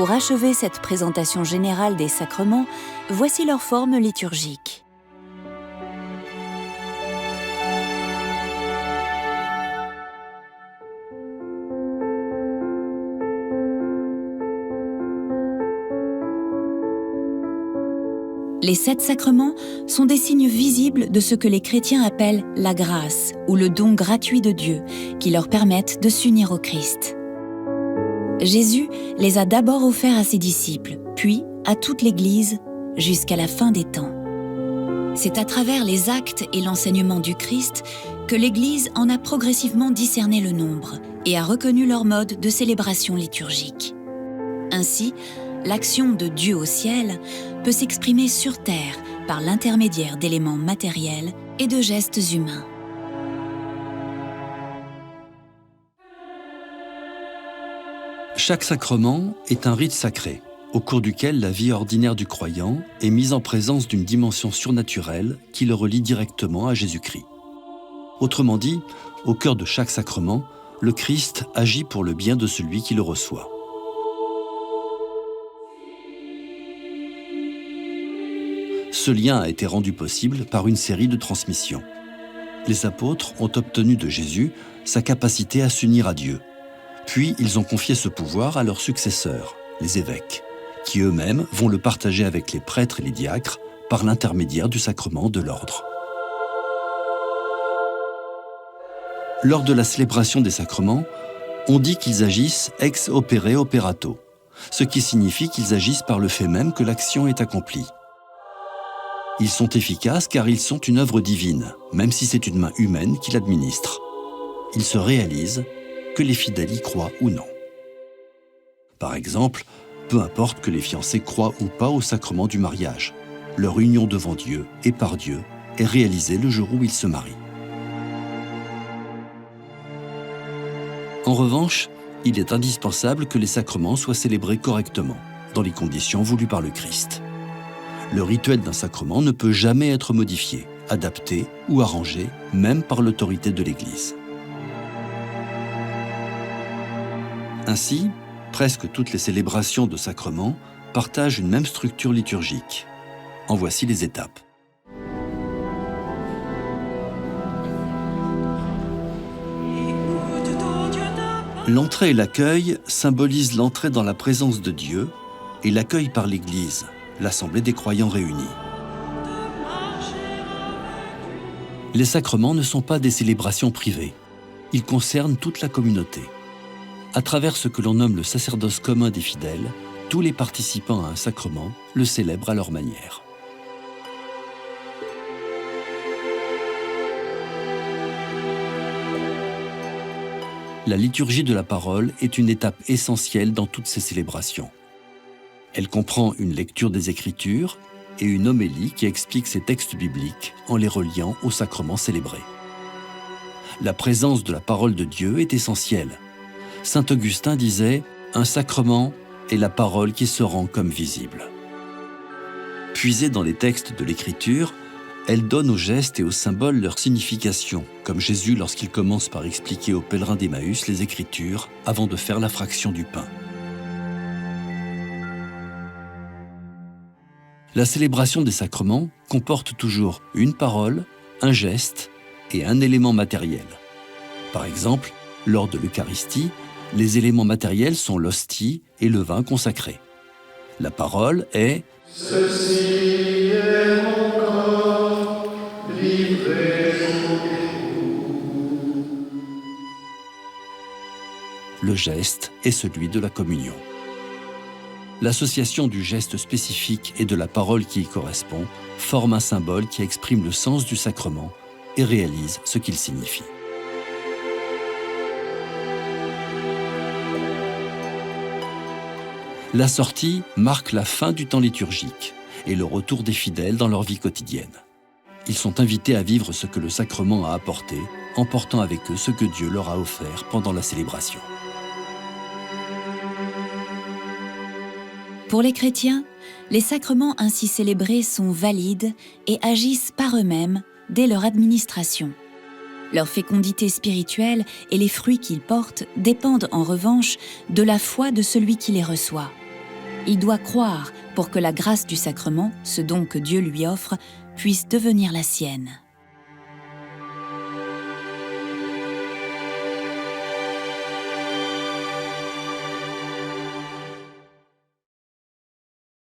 Pour achever cette présentation générale des sacrements, voici leur forme liturgique. Les 7 sacrements sont des signes visibles de ce que les chrétiens appellent la grâce ou le don gratuit de Dieu qui leur permettent de s'unir au Christ. Jésus les a d'abord offerts à ses disciples, puis à toute l'Église jusqu'à la fin des temps. C'est à travers les actes et l'enseignement du Christ que l'Église en a progressivement discerné le nombre et a reconnu leur mode de célébration liturgique. Ainsi, l'action de Dieu au ciel peut s'exprimer sur terre par l'intermédiaire d'éléments matériels et de gestes humains. Chaque sacrement est un rite sacré, au cours duquel la vie ordinaire du croyant est mise en présence d'une dimension surnaturelle qui le relie directement à Jésus-Christ. Autrement dit, au cœur de chaque sacrement, le Christ agit pour le bien de celui qui le reçoit. Ce lien a été rendu possible par une série de transmissions. Les apôtres ont obtenu de Jésus sa capacité à s'unir à Dieu. Puis ils ont confié ce pouvoir à leurs successeurs, les évêques, qui eux-mêmes vont le partager avec les prêtres et les diacres par l'intermédiaire du sacrement de l'ordre. Lors de la célébration des sacrements, on dit qu'ils agissent ex opere operato, ce qui signifie qu'ils agissent par le fait même que l'action est accomplie. Ils sont efficaces car ils sont une œuvre divine, même si c'est une main humaine qui l'administre. Ils se réalisent, que les fidèles y croient ou non. Par exemple, peu importe que les fiancés croient ou pas au sacrement du mariage, leur union devant Dieu et par Dieu est réalisée le jour où ils se marient. En revanche, il est indispensable que les sacrements soient célébrés correctement, dans les conditions voulues par le Christ. Le rituel d'un sacrement ne peut jamais être modifié, adapté ou arrangé, même par l'autorité de l'Église. Ainsi, presque toutes les célébrations de sacrements partagent une même structure liturgique. En voici les étapes. L'entrée et l'accueil symbolisent l'entrée dans la présence de Dieu et l'accueil par l'Église, l'assemblée des croyants réunis. Les sacrements ne sont pas des célébrations privées. Ils concernent toute la communauté. À travers ce que l'on nomme le sacerdoce commun des fidèles, tous les participants à un sacrement le célèbrent à leur manière. La liturgie de la parole est une étape essentielle dans toutes ces célébrations. Elle comprend une lecture des Écritures et une homélie qui explique ces textes bibliques en les reliant aux sacrements célébrés. La présence de la parole de Dieu est essentielle. Saint Augustin disait « Un sacrement est la parole qui se rend comme visible ». Puisée dans les textes de l'Écriture, elle donne aux gestes et aux symboles leur signification, comme Jésus lorsqu'il commence par expliquer aux pèlerins d'Emmaüs les Écritures avant de faire la fraction du pain. La célébration des sacrements comporte toujours une parole, un geste et un élément matériel. Par exemple, lors de l'Eucharistie, les éléments matériels sont l'hostie et le vin consacré. La parole est « Ceci est mon corps, livré pour vous ». Le geste est celui de la communion. L'association du geste spécifique et de la parole qui y correspond forme un symbole qui exprime le sens du sacrement et réalise ce qu'il signifie. La sortie marque la fin du temps liturgique et le retour des fidèles dans leur vie quotidienne. Ils sont invités à vivre ce que le sacrement a apporté, en portant avec eux ce que Dieu leur a offert pendant la célébration. Pour les chrétiens, les sacrements ainsi célébrés sont valides et agissent par eux-mêmes dès leur administration. Leur fécondité spirituelle et les fruits qu'ils portent dépendent en revanche de la foi de celui qui les reçoit. Il doit croire pour que la grâce du sacrement, ce don que Dieu lui offre, puisse devenir la sienne.